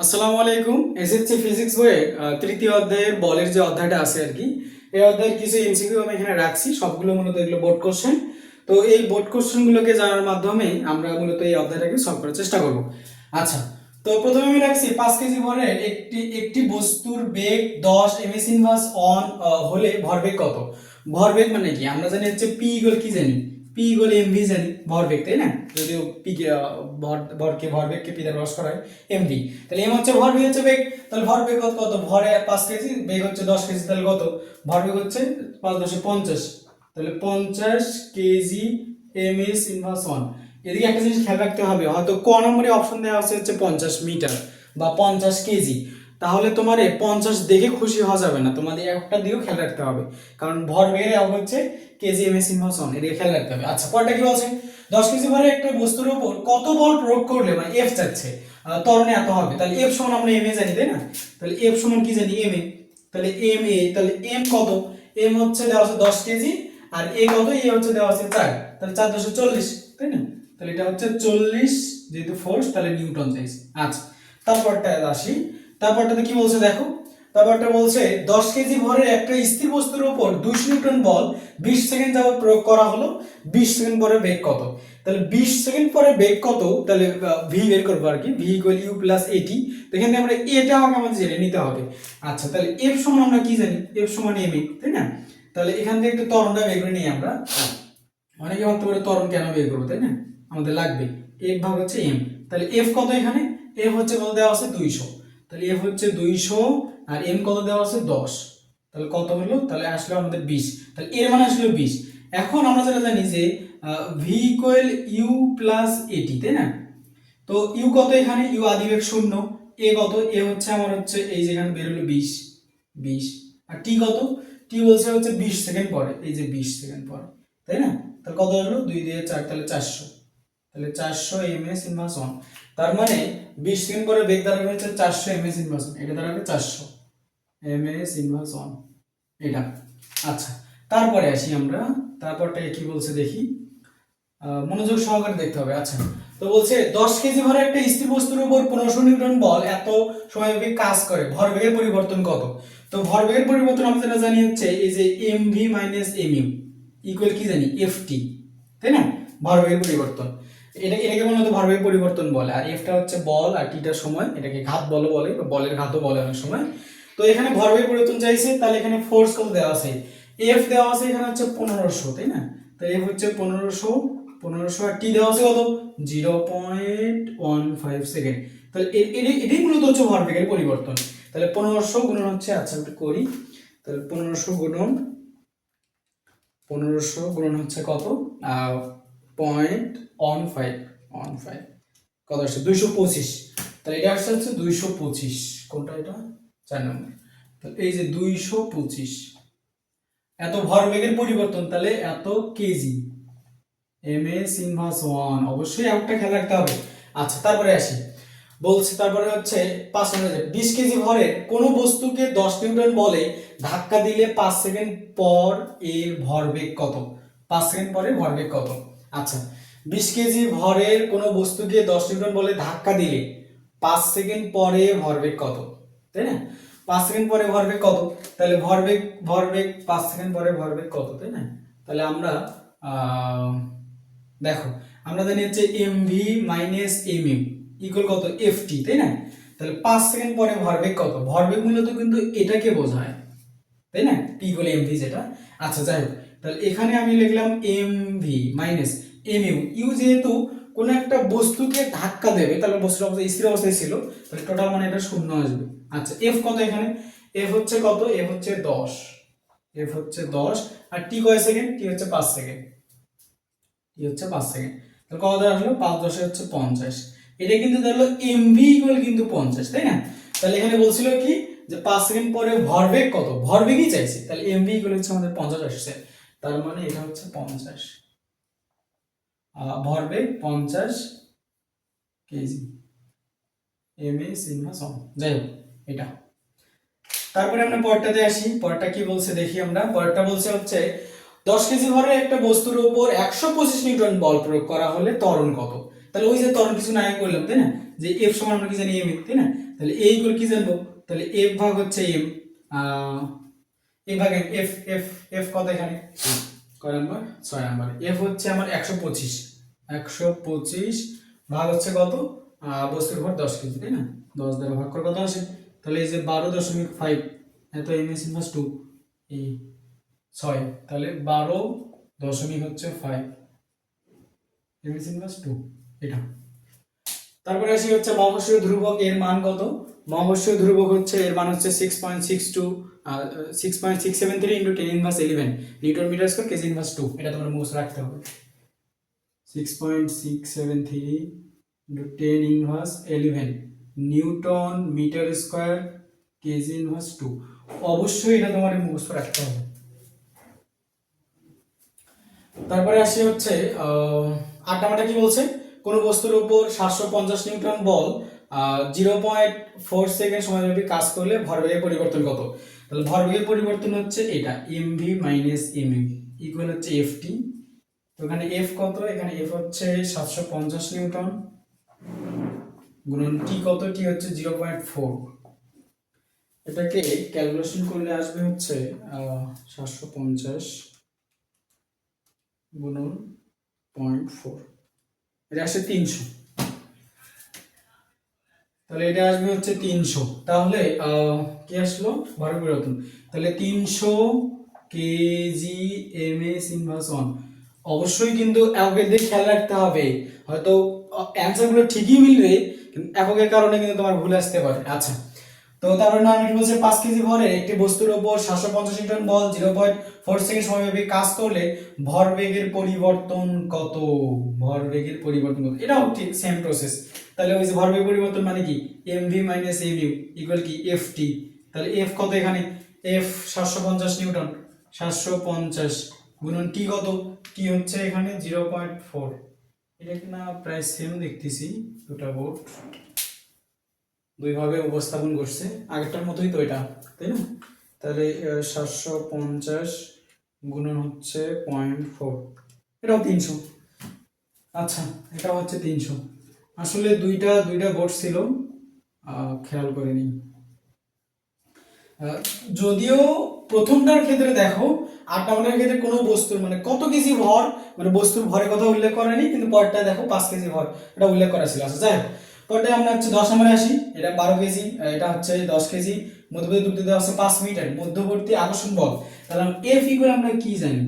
আসসালামু আলাইকুম। SSC physics বইয়ে তৃতীয় অধ্যায়ের বলের যে অধ্যায়টা আছে আর কি, এই অধ্যায়ের কিছু এমসিকিউ আমি এখানে রাখছি। সবগুলো মূলত এগুলো বোর্ড কোশ্চেন। তো এই বোর্ড কোশ্চেনগুলোকে জানার মাধ্যমে আমরা মূলত এই অধ্যায়টাকে সলভ করার চেষ্টা করব। আচ্ছা, তো প্রথমে আমি রাখছি 5 কেজি ভরের একটি একটি বস্তুর বেগ 10 এমএস ইনভার্স অন হলে ভরবেগ কত? ভরবেগ মানে কি আমরা জানি হচ্ছে পি ইকুয়াল কি জানি, পি ইকুয়াল এমভি জানি ভরবেগ, তাই না? যদিও পি কে ভরবেগকে পি দ্বারা প্রকাশ করা হয় এমভি। তাহলে এম হচ্ছে ভর, ভি হচ্ছে বেগ। তাহলে ভরবেগ কত? কত ভরে 5 কেজি, বেগ হচ্ছে 10 কেজি, তাহলে কত? ভরবেগ হচ্ছে 5 10 50। তাহলে 50 কেজি এমএস ইনভার্স 1। এদিকে একটা জিনিস খেয়াল রাখতে হবে, হয়তো ক নম্বরে অপশন দেওয়া আছে হচ্ছে 50 মিটার বা 50 কেজি। তাহলে তোমার 50 দেখে খুশি হওয়া যাবে না, তোমাদের একটা দিয়েও খেয়াল রাখতে হবে, কারণ ভরবেগের হচ্ছে কেজি এমএস ইনভার্স 1, এদিকে খেয়াল রাখতে হবে। আচ্ছা, পরটা কি বলছে? 10 কেজি ভরে একটা বস্তুর উপর কত বল প্রয়োগ করলে, মানে এফ চাচ্ছে, ত্বরণে এত হবে। তাহলে এফ সমান আমরা এম এ জানি, তাই না? তাহলে এফ সমান কি জানি? M A. তাহলে এম এ, তাহলে এম কত? এম হচ্ছে দেওয়া আছে 10 কেজি, আর এ কত? এ হচ্ছে দেওয়া আছে 4। তাহলে 4 10 40, তাই না? তাহলে এটা হচ্ছে 40, যেহেতু ফোর্স তাহলে নিউটন চাইছে। আচ্ছা, তারপরটা আসি। তারপরটাতে কি বলছে দেখো। তারপরটা বলছে 10 কেজি ভরের একটা স্থির বস্তুর উপর 200 নিউটন বল 20 সেকেন্ড যাবত প্রয়োগ করা হলো, 20 সেকেন্ড পরে বেগ কত? তাহলে 20 সেকেন্ড পরে বেগ কত? তাহলে ভি বের করবো আর কি, ভি ইকুয়াল ইউ প্লাস এটি। তো এখানে আমরা এটা আমাদের জেনে নিতে হবে। আচ্ছা, তাহলে এফ সমান আমরা কি জানি? এফ সমান এম এ, তাই না? তাহলে এখান থেকে একটু ত্বরণটা বের করে নিই আমরা। অনেকে ভাবতে পারে ত্বরণ কেন বের করবো, তাই না? আমাদের লাগবে এফ ভাগ হচ্ছে এম। তাহলে এফ কত? এখানে এফ হচ্ছে কত দেওয়া আছে? 200। তাহলে এফ হচ্ছে 200, আর এম কত দেওয়া আছে? 10। তাহলে কত হলো? তাহলে আসলে আমাদের 20। তাহলে এর মানে আসলে 20। এখন আমরা যেটা জানি যে ভি ইকুয়াল ইউ প্লাস এটি, তাই না? তো ইউ কত? এখানে ইউ আদিবেগ 0। এ কত? এ হচ্ছে আমার হচ্ছে এই যেখানে বের হলো 20 20। আর টি কত? টি বলছে হচ্ছে 20 সেকেন্ড পরে, এই যে 20 সেকেন্ড পরে, তাই না? তাহলে কত হলো? 2 দিয়ে 4, তাহলে 400। তাহলে 400 এমএস ইনভার্স 1। তার মানে 20 সেকেন্ড পরে বেগ দাঁড়াবে হচ্ছে 400 এমএস ইনভার্স 1, এটা দাঁড়াবে 400 এমএস ইনভার্স 1, এটা। আচ্ছা, তারপরে আসি আমরা। তারপরটা কি বলছে দেখি, মনোযোগ সহকারে দেখতে হবে। আচ্ছা, তো বলছে 10 কেজি ভরে একটা স্থির বস্তুর উপর 1500 নিউটন বল এত সময়ব্যাপী কাজ করে, ভরবেগের পরিবর্তন কত? তো ভরবেগের পরিবর্তন আমরা যেটা জানি হচ্ছে এই যে এমভি মাইনাস এমইউ ইকুয়াল কি জানি? এফটি, তাই না? ভরবেগের পরিবর্তন, এটাকে মূলত ভরবেগের পরিবর্তন বলে। আর এফটা হচ্ছে বল, আর টিটা সময়, এটাকে ঘাত বল বলে, বলের ঘাতও বলে অনেক সময়। তো এখানে ভরবেগের পরিবর্তন চাইছে, তাহলে এখানে ফোর্স কত দেওয়া আছে? এফ দেওয়া আছে এখানে হচ্ছে 1500, তাই না? তো এফ হচ্ছে 1500 আর টি দেওয়া আছে কত? 0.15 সেকেন্ড। তাহলে এটাই মূলত হচ্ছে ভরবেগের পরিবর্তন। তাহলে 1500 গুণন হচ্ছে, আচ্ছা একটু করি। তাহলে 1500 গুণন হচ্ছে কত? 0.15 কত আসছে? 225। তাহলে এটা আসছে হচ্ছে 225। কোনটা এটা? 4 নম্বর। তাহলে এই যে 225 এত ভরবেগের পরিবর্তন, তাহলে এত কেজি এমএস ইনভার্স 1, অবশ্যই একটা খেয়াল রাখতে হবে। আচ্ছা, তারপরে আসি। বলছে তারপরে হচ্ছে 5 নম্বরে 20 কেজি ভরের কোনো বস্তুকে 10 নিউটন বলে ধাক্কা দিলে 5 সেকেন্ড পর এর ভরবেগ কত? 5 সেকেন্ড পরে ভরবেগ কত? আচ্ছা, 20 কেজি ভরের কোনো বস্তুকে 10 নিউটন বলে ধাক্কা দিলে 5 সেকেন্ড পরে ভরবেগ কত? তাই না? 5 সেকেন্ড পরে ভরবেগ কত? তাহলে ভরবেগ 5 সেকেন্ড পরে ভরবেগ কত, তাই না? তাহলে আমরা দেখো, আমরা জানি হচ্ছে এমভি মাইনাস এমইউ ইকুয়াল কত? এফটি, তাই না? তাহলে 5 সেকেন্ড পরে ভরবেগ কত? ভরবেগ মূলত কিন্তু এটাকে বোঝায়, তাই না? পি ইকুয়াল এমভি যেটা। আচ্ছা, যাই হোক, তাহলে এখানে আমি লিখলাম এমভি মাইনাস এমইউ। ইউ যেহেতু কোন একটা বস্তুকে ধাক্কা দেবে, তাহলে বস্তুর অবস্থা স্থির অবস্থায় ছিল, তাহলে টোটাল মানে এটা শূন্য আসবে। আচ্ছা, এফ কত? এখানে এফ হচ্ছে কত? এফ হচ্ছে 10, এফ হচ্ছে 10, আর টি কয় সেকেন্ড? টি হচ্ছে 5 সেকেন্ড, টি হচ্ছে 5 সেকেন্ড। তাহলে কত আসলো? 5 10 হচ্ছে 50। এটা কিন্তু ধরলো এমভি ইকুয়াল কিন্তু 50, তাই না? তাহলে এখানে বলছিল কি যে 5 সেকেন্ড পরে ভরবেগ কত? ভরবেগই চাইছে, তাহলে এমভি ইকুয়াল হচ্ছে আমাদের 50 আসছে। তার মানে এটা হচ্ছে 50, ভরবেগ 50 কেজি এমএস ইনভার্স 1। যাই হোক, এটা। তারপরে আমরা পরেরটাতে আসি। পরেরটা কি বলছে দেখি আমরা। পরেরটা বলছে হচ্ছে 10 কেজি ভরের একটা বস্তুর উপর 125 নিউটন বল প্রয়োগ করা হলে ত্বরণ কত? তাহলে ওই যে ত্বরণ কিছু না আগে করলাম, তাই না? যে এফ সমান আমরা কি জানি এম, তাই না? তাহলে এ ইকুয়াল কি জানবো, তাহলে এফ ভাগ হচ্ছে এম, এ ভাগ এম, এফ এফ এফ কত এখানে, কয় নাম্বার, 6 নাম্বার। এফ হচ্ছে আমার 125, 125 ভাগ হচ্ছে কত, বস্তুর ভর 10 কেজি, তাই না, 10 দ্বারা ভাগ করে কত আসে, তাহলে এই যে 12.5 এত এম এস ইনভার্স 2 এই 6, তাহলে 12.5 এম এস ইনভার্স 2 এটা। তারপরে আসি হচ্ছে মহাকর্ষীয় ধ্রুবক, এর মান কত, মহাকর্ষীয় ধ্রুবক হচ্ছে এর মান হচ্ছে 6.62 6.673 into 10 inverse 11 newton metre square kg inverse 2, এটা তোমরা মুখস্থ রাখতে হবে। 6.673 into 10 inverse 11 newton metre square kg inverse 2, অবশ্যই এটা তোমার মুখস্থ রাখতে হবে। তারপরে আসি হচ্ছে 8 নাম্বারটা কি বলছে, কোন বস্তুর উপর 750 নিউটন বল 0.4 সেকেন্ড সময়ব্যাপী কাজ করলে ভরবেগের পরিবর্তন কত, তাহলে ভরবেগের পরিবর্তন হচ্ছে এটা mv মাইনাস mv ইকুয়াল হচ্ছে ft, তো এখানে f কত, এখানে f হচ্ছে 750 নিউটন গুণন t কত, t হচ্ছে 0.4, এটাকে ক্যালকুলেশন করলে আসবে হচ্ছে 750 গুণন 0.4, এটা আসে 300, তাহলে এটা আসবে হচ্ছে 300, তাহলে কি আসলো ভর পরিবর্তন, তাহলে 300 কেজি এম এস ইনভার্স 1, অবশ্যই কিন্তু এককের দিকে খেয়াল রাখতে হবে, হয়তো অ্যান্সার গুলো ঠিকই মিলবে কিন্তু এককের কারণে কিন্তু তোমার ভুল আসতে পারে। আচ্ছা, তো তারপরে নাম কি বলছে, 5 কেজি ভরের একটি বস্তুর উপর 750 নিউটন বল 0.4 সেকেন্ড সময়ব্যাপী কাজ করলে ভরবেগের পরিবর্তন কত, ভরবেগের পরিবর্তন কত, এটাও ঠিক সেম প্রসেস, তাহলে ওই যে ভরবেগ পরিবর্তন মানে কি mv মাইনাস mu ইকুয়াল কি ft, তাহলে f কত এখানে, f 750 নিউটন, 750 গুণন t কত, t হচ্ছে এখানে 0.4, এটা কি না প্রায় সেম দেখতেছি, দুটো বোর্ড দুই ভাবে উপস্থাপন করছে, আগেরটার মতোই তো এটা, তাই না, তাহলে 750 গুণন হচ্ছে 0.4, এটাও 300, আচ্ছা এটাও হচ্ছে 300, আসলে দুইটা বোর্ড ছিল, খেয়াল করিনি, যদিও প্রথমটার ক্ষেত্রে দেখো 8 নম্বরের ক্ষেত্রে কোনো বস্তুর মানে কত কেজি ভর, মানে বস্তুর ভরের কথা উল্লেখ করেনি, কিন্তু পরটা দেখো 5 কেজি ভর এটা উল্লেখ করা ছিল। আচ্ছা যাই হোক, পরটা আমরা হচ্ছে 10 নম্বরে আসি, এটা 12 কেজি, এটা হচ্ছে 10 কেজি, মধ্যবর্তী দূরত্ব দেওয়া আছে 5 মিটার, মধ্যবর্তী আকর্ষণ বল, তাহলে এফ ইকুয়াল আমরা কি জানি,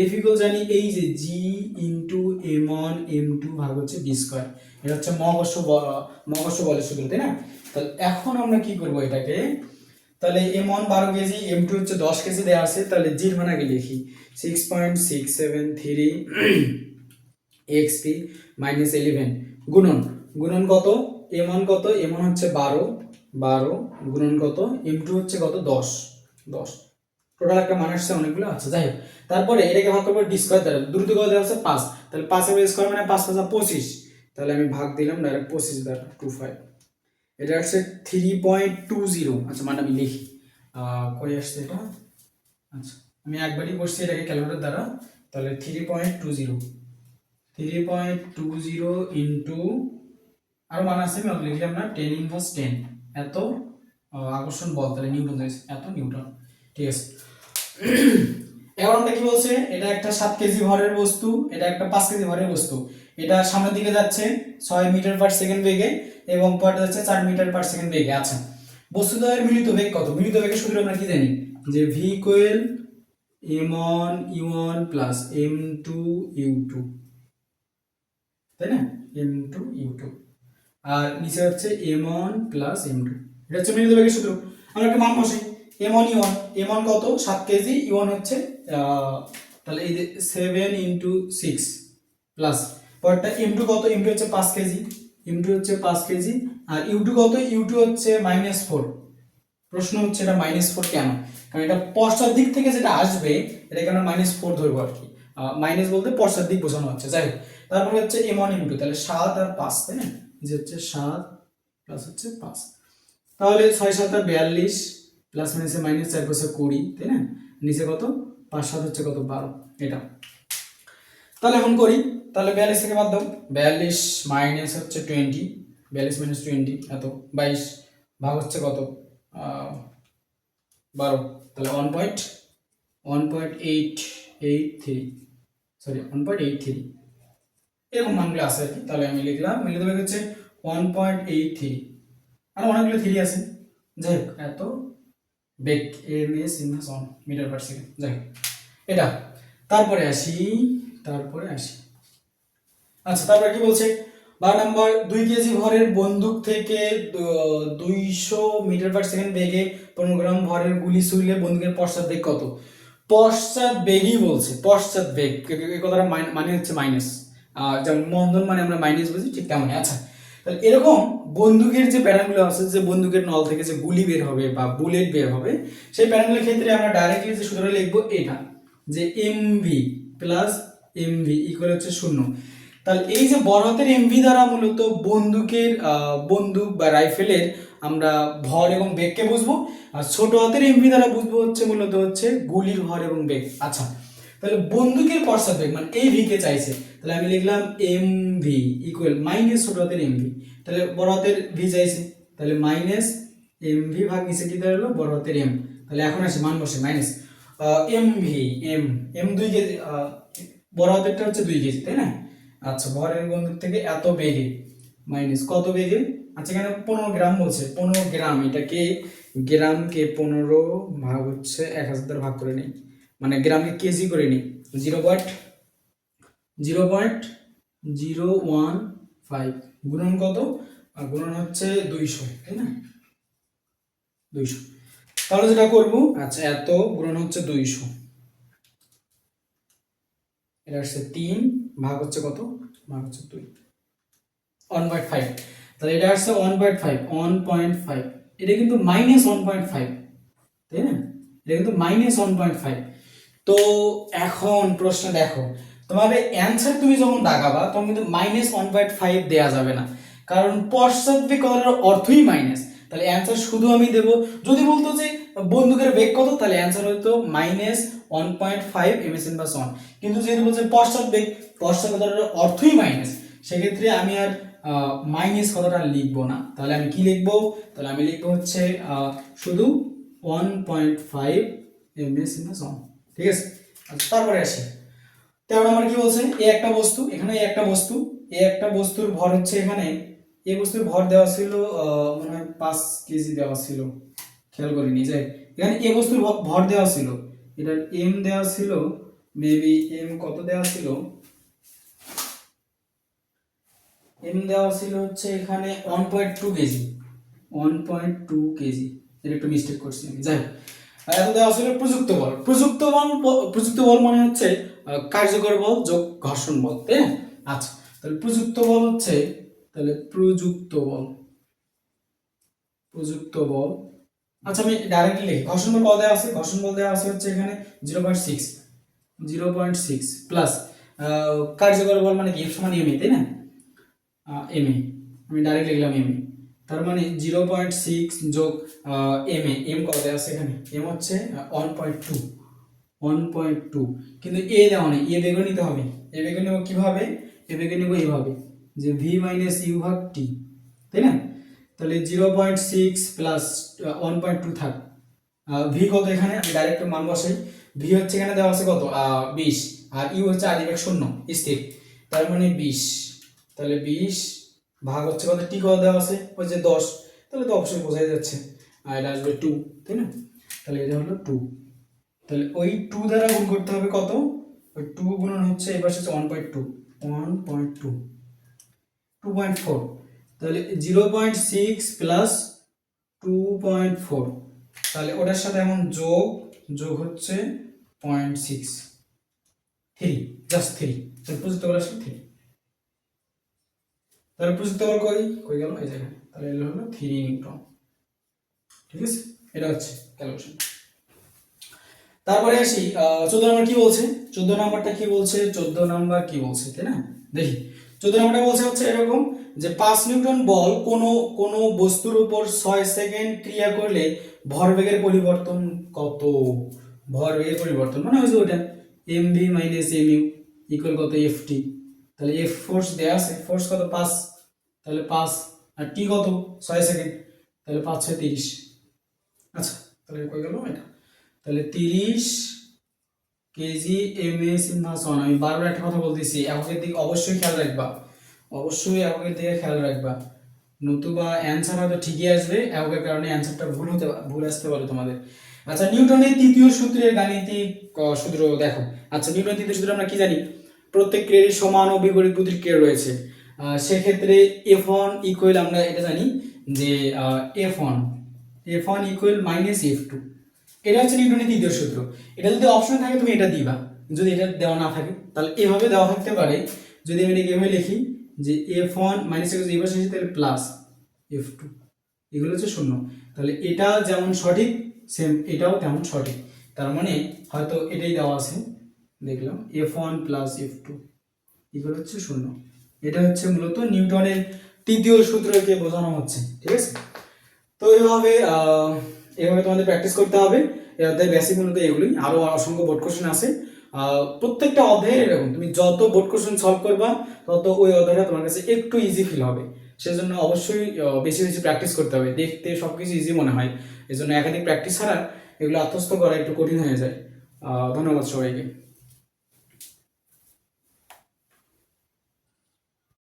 এফ ইকুয়াল জানি এই যে জি ইনটু m1 m2 ভাগ হচ্ছে b স্কয়ার, এটা হচ্ছে মহাকর্ষ বলের সূত্র, তাই না, তাহলে এখন আমরা কি করব এটাকে, তাহলে m1 12 কেজি, m2 হচ্ছে 10 কেজি দেয়া আছে, তাহলে জির মান আগে লিখি 6.673 xp মাইনাস 11 গুণন কত, m1 কত, m1 হচ্ছে 12 গুণন কত, m2 হচ্ছে কত 10 টোটাল একটা মান আসছে অনেকগুলো। আচ্ছা যাই হোক, তারপরে এটাকে ভাগ করব d স্কয়ার দ্বারা, দ্রুত কত দেওয়া আছে 5, তাহলে 5 এর স্কয়ার মানে 5 5 25, তাহলে আমি ভাগ দিলাম ডাইরেক্ট 25 দ্বারা 25, এটা হচ্ছে 3.20, আচ্ছা মানে আমি লিখি কই আসছে এটা, আচ্ছা আমি একবারই করছি এটাকে ক্যালকুলেটর দ্বারা, তাহলে 3.20 ইনটু আরো মান আছে আমি লিখলাম না 10 ইনভার্স 10 এত আকর্ষণ বল, তাহলে নিউটন এত নিউটন, ঠিক আছে। এগারোটা কি বলছে, এটা একটা 7 কেজি ভরের বস্তু, এটা একটা 5 কেজি ভরের বস্তু, এটা সামনের দিকে যাচ্ছে 6 মিটার পার সেকেন্ড বেগে এবং পরে যাচ্ছে 4 মিটার পার সেকেন্ড বেগে। আচ্ছা, বস্তুদ্বয়ের মিলিত বেগ কত, মিলিত বেগের সূত্র আমরা কি জানি, যে v equal m1 u1 plus m2 u2, তাই না, m2 u2, আর নিচে হচ্ছে m1 প্লাস m2, এটা হচ্ছে মিলিত বেগের সূত্র। আমরা একটা মান বসাই, m1 u1, m1 কত 7 কেজি, u1 হচ্ছে তাহলে এই যে 7 ইনটু 6 প্লাস পরেরটা m2 কত, m2 হচ্ছে 5 কেজি, m2 হচ্ছে 5 কেজি, আর u2 কত, u2 হচ্ছে -4, প্রশ্ন হচ্ছে এটা -4 কেন, কারণ এটা পশ্চাৎ দিক থেকে যেটা আসবে এটাকে আমরা -4 ধরবো আর কি, মাইনাস বলতে পশ্চাৎ দিক বোঝানো হচ্ছে। যাই হোক, তারপরে হচ্ছে m1 m2, তাহলে 7 আর 5, তাই না, যে হচ্ছে 7 প্লাস হচ্ছে 5, তাহলে 6 7 42 প্লাস মাইনাসে মাইনাস 4 5 20, তাই না, নিচে কত 5 7 হচ্ছে কত 12, এটা তাহলে এখন করি, তাহলে 42 থেকে বাদ দাও, 42 মাইনাস হচ্ছে 20, 42 মাইনাস 20 এত 22 ভাগ হচ্ছে কত 12, তাহলে 1.883, সরি 1.83 এরকম মানগুলো আছে আর কি। তাহলে আমি লিখলাম মিলে দেবে হচ্ছে 1.83, আর অনেকগুলো থ্রি আছে, যাই হোক এত বেগ MS inverse on metre per second, যাই হোক এটা। তারপরে আসি আচ্ছা, তারপরে কি বলছে 12 নম্বর, 2 কেজি ভরের বন্দুক থেকে 200 মিটার পার সেকেন্ড বেগে 15 গ্রাম ভরের গুলি ছুড়লে বন্দুকের পশ্চাৎ বেগ কত? পশ্চাৎ বেগই বলছে, পশ্চাৎ বেগ, এই কথাটা মানে হচ্ছে মাইনাস, যেমন মন্দন মানে আমরা মাইনাস বুঝি, ঠিক তেমনই। আচ্ছা, তাহলে এরকম বন্দুকের যে প্যারাগুলো আছে, যে বন্দুকের নল থেকে যে গুলি বের হবে বা বুলেট বের হবে, সেই প্যারাগুলোর ক্ষেত্রে আমরা ডাইরেক্টলি যে সূত্রটা লিখবো এটা, যে এমভি প্লাস এমভি ইকুয়াল হচ্ছে 0। তাহলে এই যে বড় হাতের এমভি দ্বারা মূলত বন্দুক বা রাইফেলের আমরা ভর এবং বেগকে বুঝবো, আর ছোট হাতের এমভি দ্বারা বুঝবো হচ্ছে মূলত হচ্ছে গুলির ভর এবং বেগ। আচ্ছা, তাহলে বন্দুকের পশ্চাৎ বেগ মানে এই ভি কে চাইছে, তাহলে আমি লিখলাম এম ভি ইকুয়াল মাইনাস ছোট হাতের এম ভি, তাহলে বড় হাতের ভি চাইছে, তাহলে মাইনাস এম ভি ভাগ নিচে কি দাঁড়ালো বড় হাতের এম, তাহলে এখন আসে মান বসে minus M V, M 2 kg, বড় হাতেরটা হচ্ছে 2 কেজি, তাই না? আচ্ছা, ভরের বন্দুক থেকে এত বেগে মাইনাস কত বেগে, আচ্ছা এখানে 15 গ্রাম বলছে, 15 গ্রাম, এটাকে গ্রামকে 15 ভাগ হচ্ছে 1000 দ্বারা ভাগ করে নেই, মানে গ্রামকে কেজি করে নিই, 0.015 গুণন কত, গুণন হচ্ছে 200, তাই না? 200, তাহলে যেটা করবো, আচ্ছা এত গুণন হচ্ছে 200, এটা হচ্ছে 3 ভাগ হচ্ছে কত, ভাগ হচ্ছে 2, 1.5, তাহলে এটা হচ্ছে 1.5, এটা কিন্তু মাইনাস 1.5, তাই না? এটা কিন্তু মাইনাস 1.5। তো এখন প্রশ্ন দেখো, তোমাদের অ্যান্সার তুমি যখন দাগাবা তখন কিন্তু মাইনাস 1.5 দেওয়া যাবে না, কারণ পশ্চাৎ বেগ কথার অর্থই মাইনাস। তাহলে অ্যান্সার শুধু আমি দেব, যদি বলতো যে বন্দুকের বেগ কত, তাহলে অ্যান্সার হতো মাইনাস 1.5 এমএস ইনভার্স 1, কিন্তু যেহেতু বলছে পশ্চাৎ বেগ, পশ্চাৎ কথার অর্থই মাইনাস, সেক্ষেত্রে আমি আর মাইনাস কথাটা লিখবো না, তাহলে আমি কি লিখবো, তাহলে আমি লিখবো হচ্ছে শুধু 1.5 এমএস ইনভার্স 1, ঠিক আছে? আচ্ছা, তারপরে আসি 13 নম্বর কি বলছে, এ একটা বস্তু, এখানে এ একটা বস্তুর ভর হচ্ছে, এখানে এই বস্তুর ভর দেওয়া ছিল মনে হয় 5 কেজি দেওয়া ছিল, খেয়াল করিনি, যাই এখানে এ বস্তুর ভর দেওয়া ছিল, এটার এম দেওয়া ছিল, মেবি এম কত দেওয়া ছিল, এম দেওয়া ছিল হচ্ছে এখানে 1.2 কেজি, 1.2 কেজি, এটা একটু মিস্টেক করছি আমি, যাই হোক এত দেওয়া ছিল প্রযুক্ত বল মানে হচ্ছে কার্যকর বল যোগ ঘর্ষণ বল, তাই না? আচ্ছা, তাহলে প্রযুক্ত বল হচ্ছে, তাহলে প্রযুক্ত বল, আচ্ছা আমি ডাইরেক্টলি লিখি, ঘর্ষণ বল কত দেওয়া আছে, ঘর্ষণ বল দেওয়া আছে হচ্ছে এখানে 0.6 প্লাস কার্যকর বল মানে কি F সমান এম, তাই না? এম এ, আমি ডাইরেক্ট লিখলাম এম, তার মানে 0.6 যোগ এম এ, এম কত দেওয়া আছে এখানে, এম হচ্ছে 1.2, কিন্তু এ দেওয়া নেই, এ বের করে নিতে হবে, এ বের করে নেব কিভাবে, এ বের করে নেব এইভাবে, যে ভি মাইনাস ইউ ভাগ টি, তাই না? তাহলে 0.6 প্লাস 1.2 থাক, ভি কত এখানে আমি ডাইরেক্ট মান বসাই, ভি হচ্ছে এখানে দেওয়া আছে কত 20, আর ইউ হচ্ছে আদিবেগ 0 স্থির, তার মানে 20, তাহলে 20 ভাগ হচ্ছে কত, টি কত দেওয়া আছে ওই যে 10, তাহলে তো অবশ্যই বোঝাই যাচ্ছে, আর এটা আসবে 2, তাই না? তাহলে এটা হলো 2, তাহলে ওই 2 দ্বারা গুণ করতে হবে কত, ওই 2 গুণন হচ্ছে এবার হচ্ছে 2.4, তাহলে 0.6 প্লাস 2.4, তাহলে ওটার সাথে এখন যোগ হচ্ছে 0.6, 3, জাস্ট 3, তাহলে প্রযুক্ত বল আসলে 3, তাহলে প্রযুক্ত বল কই গেল এই জায়গায়, তাহলে এটা হলো 3 নিউটন, ঠিক আছে? এটা হচ্ছে ক্যালকুলেশন। তারপরে আসি 14 নম্বর কি বলছে, 14 নম্বরটা কি বলছে, 14 নম্বর কি বলছে, তাই না? দেখি 14 নম্বরটা বলছে হচ্ছে এরকম, যে 5 নিউটন বল কোন বস্তুর উপর 6 সেকেন্ড ক্রিয়া করলে ভরবেগের পরিবর্তন কত, ভরবেগের পরিবর্তন মানে হচ্ছে ওটা mv mu ইকুয়াল কত ft, তাহলে f ফোর্স দেয়া আছে, ফোর্স কত 5, তাহলে 5, আর t কত 6 সেকেন্ড, তাহলে 5 6 30। আচ্ছা, তাহলে কই গেল এটা? তাহলে 30 কেজি এমএস ইনভার্স 1। আমি বারবার একটা কথা বলতেছি, এককের দিকে অবশ্যই খেয়াল রাখবা, অবশ্যই এককের দিকে খেয়াল রাখবা, নতুবা অ্যান্সার হয়তো ঠিকই আসবে, এককের কারণে অ্যান্সারটা ভুল আসতে পারে তোমাদের। আচ্ছা, নিউটনের তৃতীয় সূত্রের গাণিতিক সূত্র দেখো। আচ্ছা, নিউটনের তৃতীয় সূত্র আমরা কি জানি? প্রত্যেক ক্রিয়ারই সমান ও বিপরীত প্রতিক্রিয়া রয়েছে। সেক্ষেত্রে F1 ইকুয়াল, আমরা এটা জানি যে F1 ইকুয়াল মাইনাস F2। এটা হচ্ছে নিউটনের তৃতীয় সূত্র। এটা যদি অপশন থাকে তুমি এটা দিবা, যদি এটা দেওয়া না থাকে তাহলে এভাবে দেওয়া থাকতে পারে। যদি আমি এটাকে এভাবে লিখি যে F1 মাইনাস এই পাশে তাহলে প্লাস F2, এগুলো হচ্ছে শূন্য। তাহলে এটা যেমন সঠিক সেম এটাও তেমন সঠিক। তার মানে হয়তো এটাই দেওয়া আছে, দেখলাম F1 প্লাস F2 এগুলো হচ্ছে শূন্য। এটা হচ্ছে মূলত নিউটনের তৃতীয় সূত্রকে বোঝানো হচ্ছে, ঠিক আছে? তো এভাবে তোমাদের প্র্যাকটিস করতে হবে। এই অধ্যায়ের বেসিক মূলত এগুলোই, আরো অসংখ্য বোর্ড কোশ্চেন আছে। প্রত্যেকটা অধ্যায়ে এরকম, তুমি যত বোর্ড কোশ্চেন সলভ করবা তত ওই অধ্যায়টা তোমার কাছে একটু ইজি ফিল হবে। সেজন্য অবশ্যই বেশি বেশি প্র্যাকটিস করতে হবে। দেখতে সবকিছু ইজি মনে হয়, এজন্য একাধিক প্র্যাকটিস ছাড়া এগুলো আত্মস্থ করা একটু কঠিন হয়ে যায়। ধন্যবাদ সবাইকে।